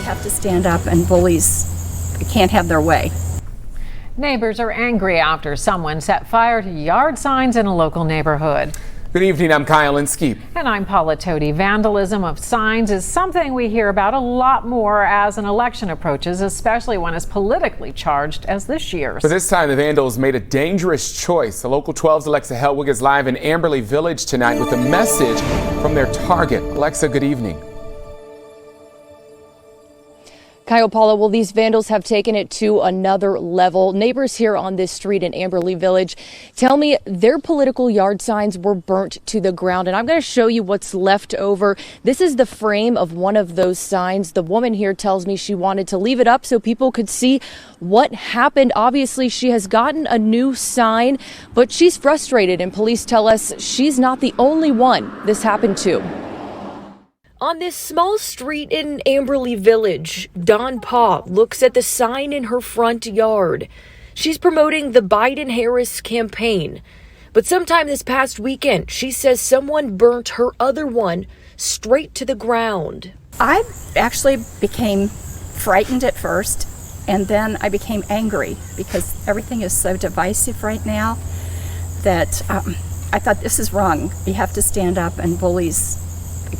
have to stand up, and bullies can't have their way. Neighbors are angry after someone set fire to yard signs in a local neighborhood. Good evening, I'm Kyle Inskeep. And I'm Paula Toti. Vandalism of signs is something we hear about a lot more as an election approaches, especially one as politically charged as this year's. But this time the vandals made a dangerous choice. The Local 12's Alexa Helwig is live in Amberley Village tonight with a message from their target. Alexa, good evening. Kyle, Paula, well, these vandals have taken it to another level. Neighbors here on this street in Amberley Village tell me their political yard signs were burnt to the ground. And I'm going to show you what's left over. This is the frame of one of those signs. The woman here tells me she wanted to leave it up so people could see what happened. Obviously, she has gotten a new sign, but she's frustrated, and police tell us she's not the only one this happened to. On this small street in Amberley Village, Dawn Paw looks at the sign in her front yard. She's promoting the Biden-Harris campaign. But sometime this past weekend, she says someone burnt her other one straight to the ground. I actually became frightened at first, and then I became angry because everything is so divisive right now that I thought, this is wrong. You have to stand up, and bullies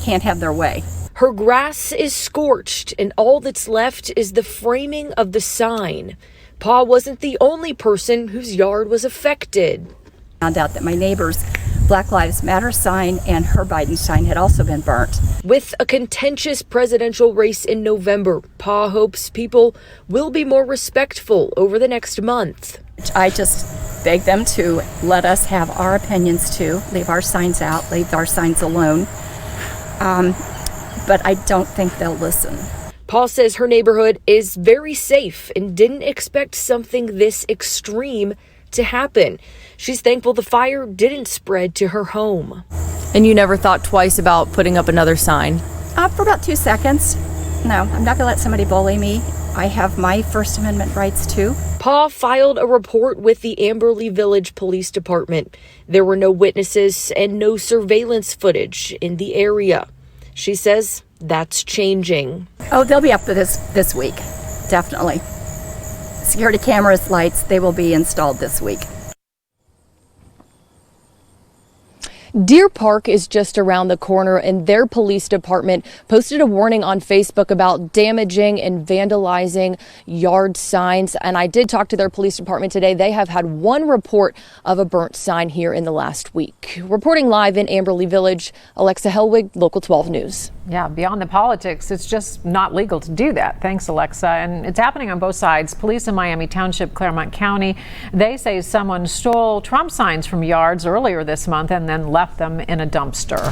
can't have their way. Her grass is scorched, and all that's left is the framing of the sign. Pa wasn't the only person whose yard was affected. Found out that my neighbor's Black Lives Matter sign and her Biden sign had also been burnt. With a contentious presidential race in November, Pa hopes people will be more respectful over the next month. I just beg them to let us have our opinions too, leave our signs out, leave our signs alone. But I don't think they'll listen. Paul says her neighborhood is very safe and didn't expect something this extreme to happen. She's thankful the fire didn't spread to her home. And you never thought twice about putting up another sign? For about 2 seconds. No, I'm not going to let somebody bully me. I have my First Amendment rights too. Pa filed a report with the Amberley Village Police Department. There were no witnesses and no surveillance footage in the area. She says that's changing. Oh, they'll be up for this week, definitely. Security cameras, lights, they will be installed this week. Deer Park is just around the corner, and their police department posted a warning on Facebook about damaging and vandalizing yard signs. And I did talk to their police department today. They have had one report of a burnt sign here in the last week. Reporting live in Amberley Village, Alexa Helwig, Local 12 News. Yeah, beyond the politics, it's just not legal to do that. Thanks, Alexa. And it's happening on both sides. Police in Miami Township, Claremont County, they say someone stole Trump signs from yards earlier this month and then left them in a dumpster.